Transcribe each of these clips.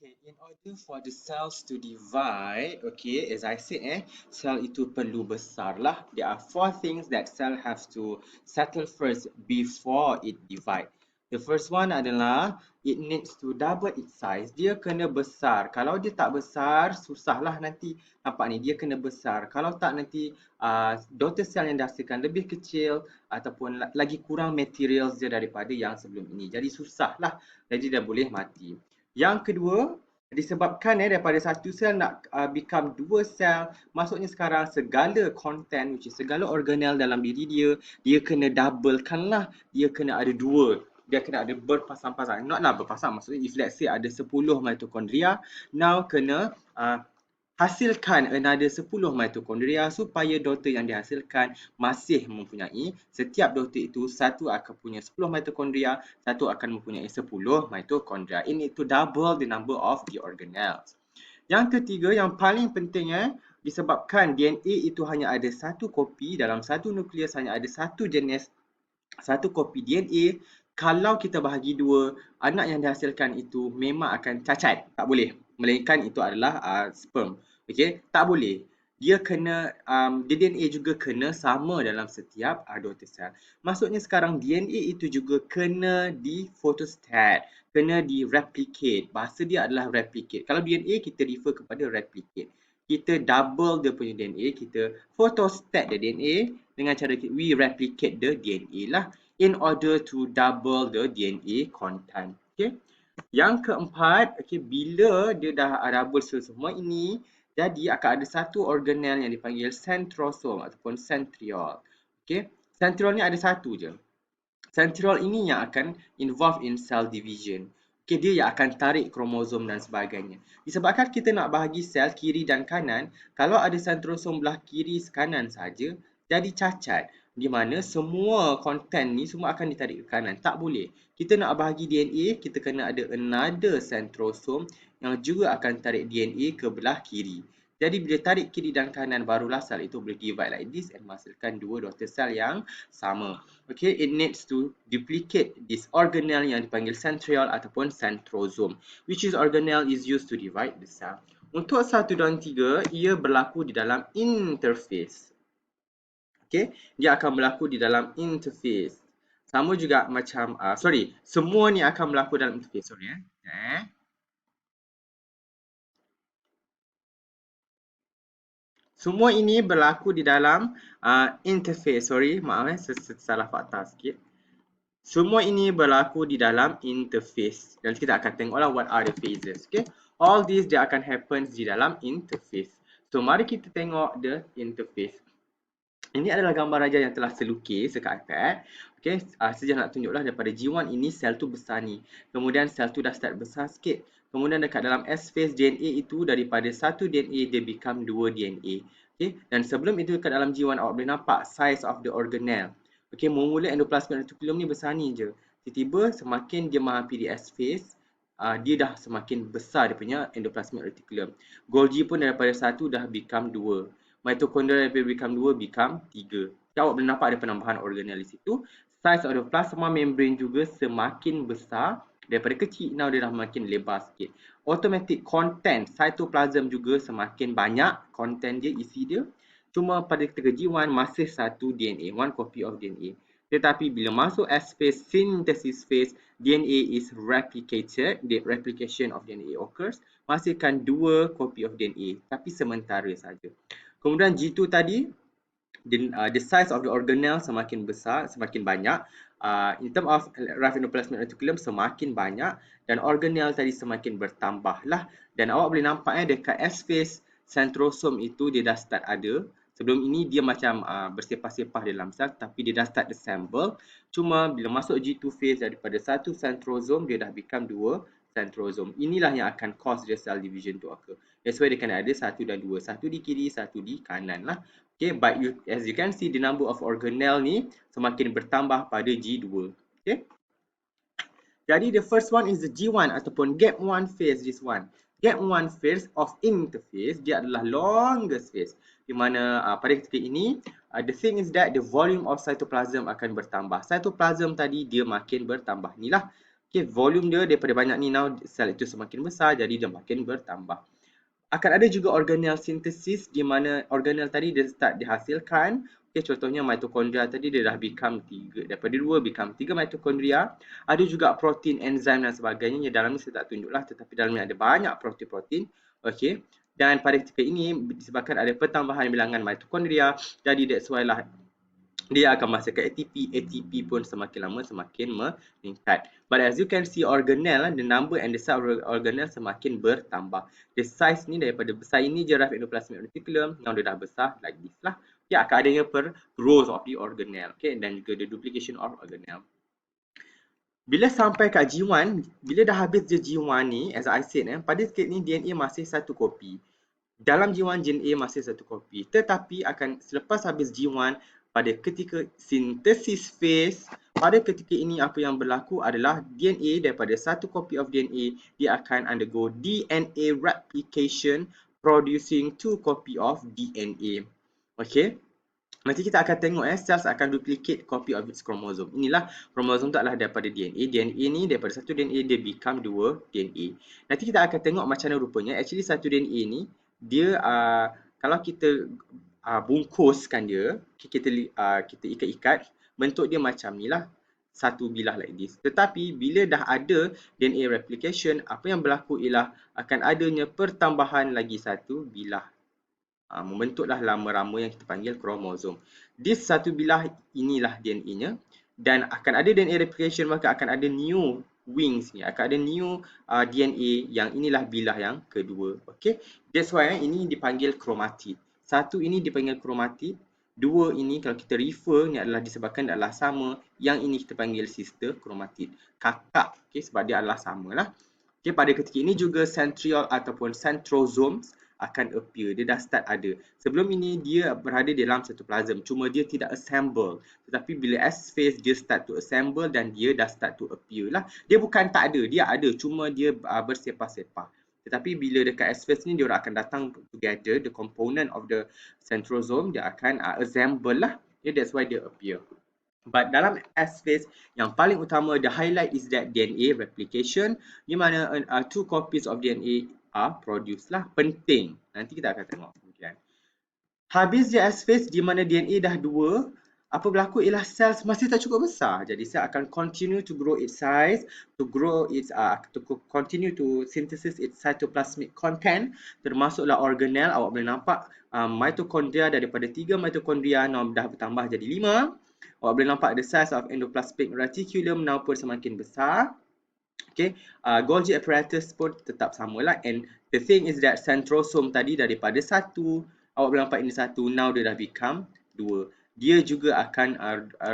Okay, in order for the cells to divide, okay, as I said, cell itu perlu besar lah. There are 4 things that cell have to settle first before it divide. The first one adalah it needs to double its size. Dia kena besar. Kalau dia tak besar, susahlah nanti. Nampak ni, dia kena besar. Kalau tak nanti daughter cell yang dihasilkan lebih kecil ataupun lagi kurang materials dia daripada yang sebelum ini. Jadi susahlah. Jadi dia boleh mati. Yang kedua, disebabkan daripada satu sel nak become 2 sel, maksudnya sekarang segala content which is segala organel dalam diri dia kena doublekan lah. Dia kena ada 2. Dia kena ada berpasang-pasang. Not lah berpasang, maksudnya if let's say ada 10 mitokondria, now kena hasilkan another 10 mitokondria supaya daughter yang dihasilkan masih mempunyai, setiap daughter itu satu akan punya 10 mitokondria, satu akan mempunyai 10 mitokondria. It need to double the number of the organelles. Yang ketiga, yang paling pentingnya, disebabkan DNA itu hanya ada satu kopi, dalam satu nukleus hanya ada satu jenis, satu kopi DNA. Kalau kita bahagi 2, anak yang dihasilkan itu memang akan cacat. Tak boleh. Melainkan itu adalah sperm. Okey, tak boleh. Dia kena, DNA juga kena sama dalam setiap daughter cell. Maksudnya sekarang DNA itu juga kena di photostat, kena di replicate. Bahasa dia adalah replicate. Kalau DNA kita refer kepada replicate. Kita double dia punya DNA, kita photostat the DNA dengan cara we replicate the DNA lah in order to double the DNA content. Okay. Yang keempat, okay, bila dia dah double semua ini, jadi akan ada satu organel yang dipanggil centrosome ataupun centriole. Okay. Centriole ni ada satu je. Centriole ini yang akan involve in cell division. Okay, dia yang akan tarik kromosom dan sebagainya. Disebabkan kita nak bahagi sel kiri dan kanan, kalau ada centrosome belah kiri kanan saja, jadi cacat. Di mana semua konten ni semua akan ditarik ke kanan. Tak boleh. Kita nak bahagi DNA, kita kena ada another centrosome yang juga akan tarik DNA ke belah kiri. Jadi bila tarik kiri dan kanan, barulah sel itu boleh divide like this and menghasilkan 2 daughter cell yang sama. Okay, it needs to duplicate this organelle yang dipanggil centriole ataupun centrosome, which is organelle is used to divide the cell. Untuk 1 dan 3, ia berlaku di dalam interface. Okay, dia akan berlaku di dalam interface. Sama juga macam, semua ni akan berlaku dalam interface. Sorry Semua ini berlaku di dalam interface. Sorry, maaf salah fakta sikit. Semua ini berlaku di dalam interface. Dan kita akan tengoklah what are the phases. Okay, all these dia akan happen di dalam interface. So mari kita tengok the interface. Ini adalah gambar raja yang telah selukis dekat iPad. Okay, sejak nak tunjuklah daripada G1 ini sel tu besar ni. Kemudian sel tu dah start besar sikit. Kemudian dekat dalam S-phase DNA itu daripada satu DNA dia become 2 DNA. Okay, dan sebelum itu dekat dalam G1 awak boleh nampak size of the organelle. Okay, mula endoplasmic reticulum ni besar ni je. Tiba-tiba semakin dia menghampiri S-phase, dia dah semakin besar dia punya endoplasmic reticulum. Golgi pun daripada 1 dah become 2. Mitochondria daripada become 2 become 3. Okay, awak boleh nampak ada penambahan organelle di situ. Size of the plasma membrane juga semakin besar. Daripada kecil, now dia dah makin lebar sikit. Automatic content cytoplasm juga semakin banyak content dia, isi dia. Cuma pada ketika G1 masih satu DNA, one copy of DNA. Tetapi bila masuk S-phase, synthesis phase, DNA is replicated, the replication of DNA occurs, menghasilkan 2 copy of DNA, tapi sementara saja. Kemudian G2 tadi, the size of the organelle semakin besar, semakin banyak. In term of rough endoplasmic reticulum semakin banyak dan organelle tadi semakin bertambah lah. Dan awak boleh nampak dekat S-phase centrosome itu dia dah start ada. Sebelum ini dia macam bersepah-sepah dalam sel, tapi dia dah start assemble. Cuma bila masuk G2 phase daripada satu centrosome dia dah become 2 centrosome. Inilah yang akan cause the cell division to occur. That's why dia kena ada 1 dan 2. Satu di kiri, satu di kanan lah. Okay, but as you can see, the number of organelle ni semakin bertambah pada G2. Okay. Jadi the first one is the G1 ataupun gap 1 phase, this one. Gap 1 phase of interface, dia adalah longest phase. Di mana pada ketika ini, the thing is that the volume of cytoplasm akan bertambah. Cytoplasm tadi dia makin bertambah. Inilah. Okay, volume dia daripada banyak ni, now sel itu semakin besar, jadi dia makin bertambah. Akan ada juga organelle synthesis di mana organelle tadi dia start dihasilkan. Okay, contohnya mitokondria tadi dia dah become 3, daripada 2 become 3 mitokondria. Ada juga protein, enzim dan sebagainya. Dalam ni saya tak tunjuklah, tetapi dalam ni ada banyak protein-protein. Okay. Dan pada ketika ini disebabkan ada pertambahan bilangan mitokondria, jadi that's why lah dia akan menghasilkan ATP. ATP pun semakin lama semakin meningkat. But as you can see, organelle, the number and the size of organelle semakin bertambah. The size ni daripada besar ini giraffe endoplasmic reticulum, yang dia dah besar like this lah. Okay, akan adanya per growth of the organelle. Okay, dan juga the duplication of organelle. Bila sampai kat G1, bila dah habis je G1 ni, as I said, pada sikit ni DNA masih satu kopi. Dalam G1, DNA masih satu kopi. Tetapi akan selepas habis G1, pada ketika synthesis phase, pada ketika ini apa yang berlaku adalah DNA daripada satu copy of DNA, dia akan undergo DNA replication producing two copy of DNA. Okay. Nanti kita akan tengok cells akan duplicate copy of its chromosome. Inilah kromosom tu adalah daripada DNA. DNA ni daripada satu DNA dia become dua DNA. Nanti kita akan tengok macam mana rupanya. Actually satu DNA ni dia kalau kita bungkuskan dia, kita ikat-ikat, bentuk dia macam ni lah. Satu bilah like this. Tetapi bila dah ada DNA replication, apa yang berlaku ialah akan adanya pertambahan lagi satu bilah. Membentuklah rama-rama yang kita panggil kromosom. This satu bilah inilah DNA-nya, dan akan ada DNA replication, maka akan ada new wings ni, akan ada new DNA yang inilah bilah yang kedua. Okay, that's why ini dipanggil kromatid. Satu ini dipanggil kromatid, dua ini kalau kita refer ni adalah disebabkan adalah sama, yang ini kita panggil sister kromatid, kakak. Okay, sebab dia adalah samalah. Okay, pada ketika ini juga centriole ataupun centrosomes akan appear. Dia dah start ada. Sebelum ini dia berada di dalam cytoplasm, cuma dia tidak assemble. Tetapi bila S phase dia start to assemble dan dia dah start to appear lah. Dia bukan tak ada, dia ada, cuma dia bersepah-sepah. Tetapi bila dekat S phase ni dia akan datang together, the component of the centrosome dia akan assemble lah. Yeah, that's why dia appear. But dalam S phase yang paling utama, the highlight is that DNA replication, di mana two copies of DNA produce lah. Penting. Nanti kita akan tengok kemudian. Habis je S phase di mana DNA dah dua, apa berlaku ialah cells masih tak cukup besar. Jadi sel akan continue to grow its size, to grow its to continue to synthesis its cytoplasmic content, termasuklah organelle. Awak boleh nampak mitokondria daripada 3 mitokondria now dah bertambah jadi 5. Awak boleh nampak the size of endoplasmic reticulum now pun semakin besar. Okay, Golgi apparatus pun tetap samalah, and the thing is that centrosome tadi daripada satu, awak boleh nampak ini satu, now dia dah become 2. Dia juga akan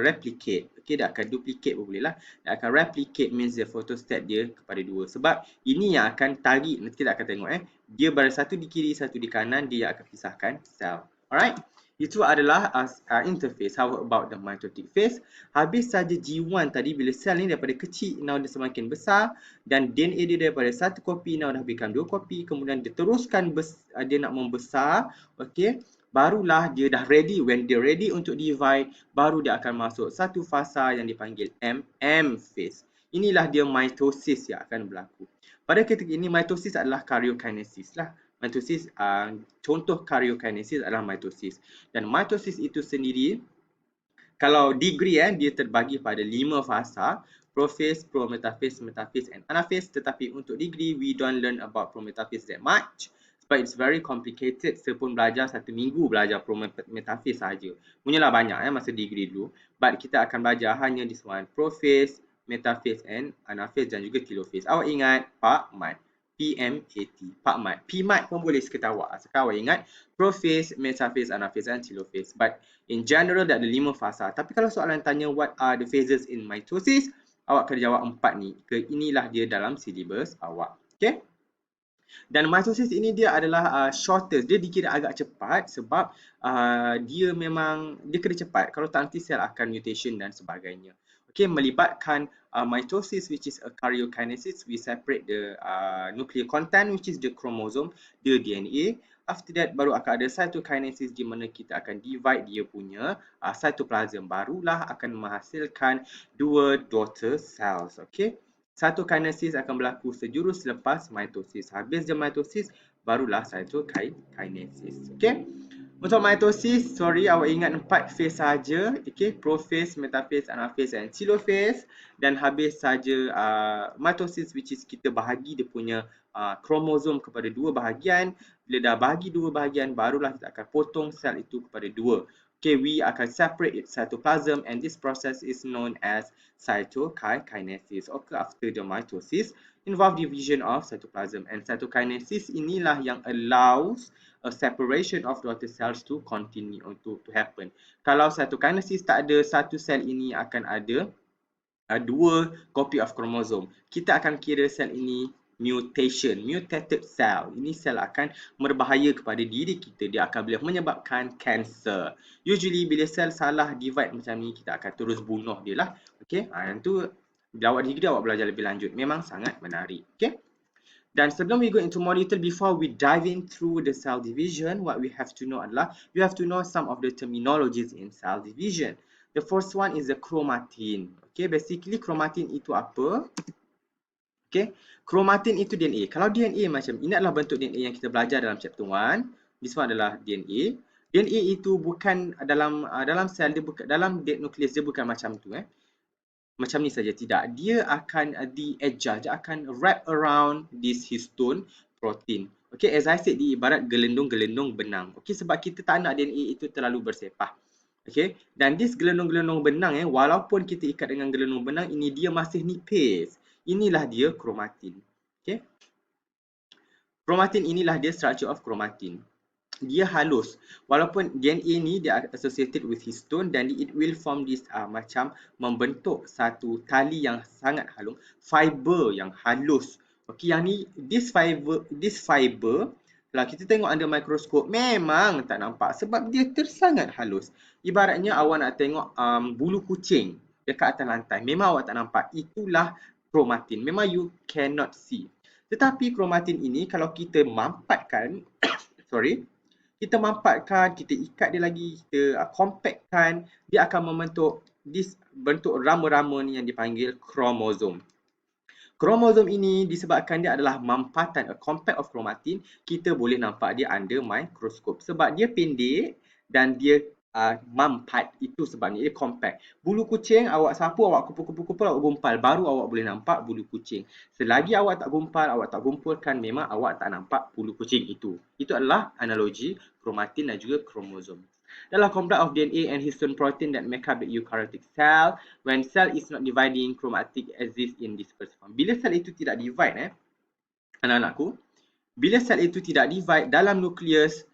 replicate. Okay, dia akan duplicate pun boleh lah. Dia akan replicate means the photostat dia kepada 2. Sebab ini yang akan tarik, nanti kita akan tengok dia berada satu di kiri, satu di kanan, dia akan pisahkan sel. Alright. Itu adalah interface. How about the mitotic phase? Habis saja G1 tadi, bila sel ni daripada kecil now dia semakin besar, dan DNA dia daripada satu kopi now dah become 2 kopi, kemudian dia teruskan dia nak membesar. Okay, barulah dia dah ready. When dia ready untuk divide, baru dia akan masuk satu fasa yang dipanggil MM phase. Inilah dia mitosis yang akan berlaku. Pada ketika ini mitosis adalah karyokinesis lah. Mitosis, contoh karyokinesis adalah mitosis. Dan mitosis itu sendiri, kalau degree dia terbagi pada 5 fasa: prophase, prometaphase, metaphase and anaphase. Tetapi untuk degree, we don't learn about prometaphase that much, sebab it's very complicated. Saya pun belajar 1 minggu belajar prometaphase saja. Punyalah banyak masa degree dulu. But kita akan belajar hanya this one: prophase, metaphase and anaphase, dan juga telophase. Awak ingat Pak Mat, PMAT, Pak Mat. PMAT pun boleh seketawa. Sekarang awak ingat prophase, metaphase, anaphase and telophase. But in general ada 5 fasa. Tapi kalau soalan tanya what are the phases in mitosis, awak kena jawab 4 ni. Inilah dia dalam syllabus awak. Okay? Dan mitosis ini dia adalah shortest. Dia dikira agak cepat sebab dia kena cepat. Kalau tak nanti sel akan mutation dan sebagainya. Okay, melibatkan mitosis which is a karyokinesis. We separate the nuclear content which is the chromosome, the DNA. After that baru akan ada cytokinesis di mana kita akan divide dia punya cytoplasm. Barulah akan menghasilkan 2 daughter cells. Okay. Cytokinesis akan berlaku sejurus selepas mitosis. Habis je mitosis, barulah cytokinesis. Okay. Untuk mitosis, sorry, awak ingat 4 phase saja. Okay, prophase, metaphase, anaphase and telophase. Dan habis saja mitosis, which is kita bahagi dia punya kromosom kepada 2 bahagian. Bila dah bahagi 2 bahagian, barulah kita akan potong sel itu kepada 2. Okay, we akan separate its cytoplasm and this process is known as cytokinesis. Occur after the mitosis involve division of cytoplasm, and cytokinesis inilah yang allows a separation of daughter cells to continue to happen. Kalau cytokinesis tak ada, satu sel ini akan ada 2 copy of chromosome. Kita akan kira sel ini mutation, mutated cell. Ini sel akan berbahaya kepada diri kita. Dia akan boleh menyebabkan cancer. Usually bila sel salah divide macam ni, kita akan terus bunuh dia lah. Okay, yang tu bila awak degree awak belajar lebih lanjut. Memang sangat menarik. Okay. Dan sebelum we go into more detail, before we dive in through the cell division, what we have to know adalah, we have to know some of the terminologies in cell division. The first one is the chromatin. Okay, basically chromatin itu apa? Okay, chromatin itu DNA. Kalau DNA macam ini adalah bentuk DNA yang kita belajar dalam chapter 1. This one adalah DNA. DNA itu bukan dalam sel dia, bukan dalam nukleus dia, bukan macam tu macam ni saja, tidak. Dia akan di-adjust, dia akan wrap around this histone protein. Okay, as I said, di ibarat gelendung-gelendung benang. Okay, sebab kita tak nak DNA itu terlalu bersepah. Okay, dan this gelendung-gelendung benang walaupun kita ikat dengan gelendung benang, ini dia masih nipis. Inilah dia chromatin. Okay, chromatin inilah dia structure of chromatin. Dia halus. Walaupun DNA ni dia associated with histone dan it will form this macam membentuk satu tali yang sangat halus, fiber yang halus. Okey, yang ni this fiber kalau kita tengok under mikroskop memang tak nampak sebab dia tersangat halus. Ibaratnya awak nak tengok bulu kucing dekat atas lantai, memang awak tak nampak. Itulah chromatin. Memang you cannot see. Tetapi chromatin ini kalau kita mampatkan kita mampatkan, kita ikat dia lagi, kita compactkan, dia akan membentuk bentuk rama-rama ni yang dipanggil kromosom. Kromosom ini disebabkan dia adalah mampatan, a compact of chromatin, kita boleh nampak dia under mikroskop sebab dia pendek dan dia mampat, itu sebabnya dia compact. Bulu kucing awak sapu, awak kumpul-kumpul, awak gumpal, baru awak boleh nampak bulu kucing. Selagi awak tak gumpal, awak tak kumpulkan, memang awak tak nampak bulu kucing itu. Itu adalah analogi chromatin dan juga kromosom. Dalam complex of DNA and histone protein that make up the eukaryotic cell, when cell is not dividing, chromatin exists in dispersed form. Bila sel itu tidak divide, anak-anakku, bila sel itu tidak divide dalam nukleus,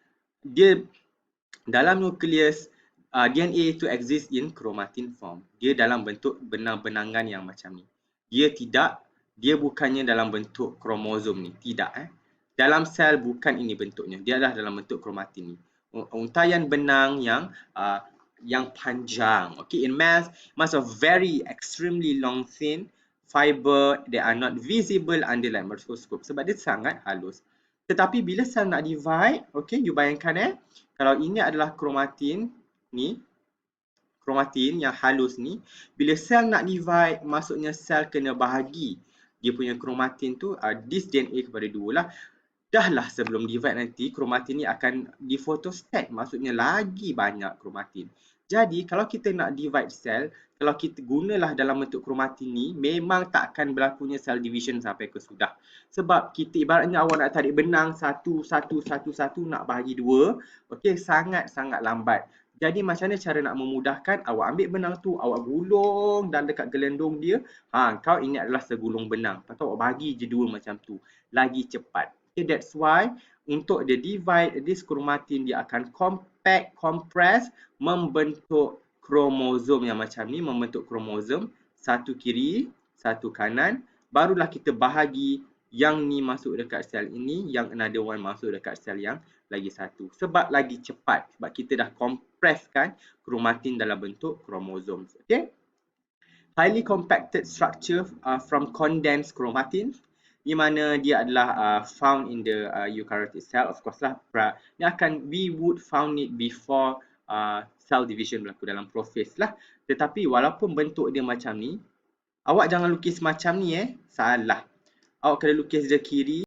DNA itu exist in chromatin form. Dia dalam bentuk benang-benangan yang macam ni. Dia bukannya dalam bentuk kromosom ni, tidak. Dalam sel bukan ini bentuknya. Dia adalah dalam bentuk chromatin ni. Untaian benang yang panjang. Okay, in mass a very extremely long thin fiber that are not visible under light microscope sebab dia sangat halus. Tetapi bila sel nak divide, okay, you bayangkan kalau ini adalah chromatin ni, chromatin yang halus ni, bila sel nak divide, maksudnya sel kena bahagi dia punya chromatin tu, this DNA kepada 2 lah. Dahlah sebelum divide nanti, chromatin ni akan difotostat, maksudnya lagi banyak chromatin. Jadi kalau kita nak divide sel, kalau kita gunalah dalam bentuk chromatin ni, memang tak akan berlakunya cell division sampai ke sudah. Sebab kita ibaratnya awak nak tarik benang satu nak bahagi 2, okey, sangat-sangat lambat. Jadi macam mana cara nak memudahkan? Awak ambil benang tu, awak gulung dan dekat gelendung dia, kau ini adalah segulung benang. Lepas tu awak bahagi je 2 macam tu, lagi cepat. Okay, that's why untuk dia divide, this chromatin dia akan compact, compress, membentuk kromosom yang macam ni, membentuk kromosom satu kiri, satu kanan, barulah kita bahagi yang ni masuk dekat sel ini, yang another one masuk dekat sel yang lagi satu. Sebab lagi cepat, sebab kita dah compresskan chromatin dalam bentuk kromosom. Okay? Highly compacted structure from condensed chromatin, di mana dia adalah found in the eukaryotic cell. Of course lah, we would found it before cell division berlaku dalam prophase lah. Tetapi walaupun bentuk dia macam ni, Awak jangan lukis macam ni salah. Awak kena lukis dia kiri,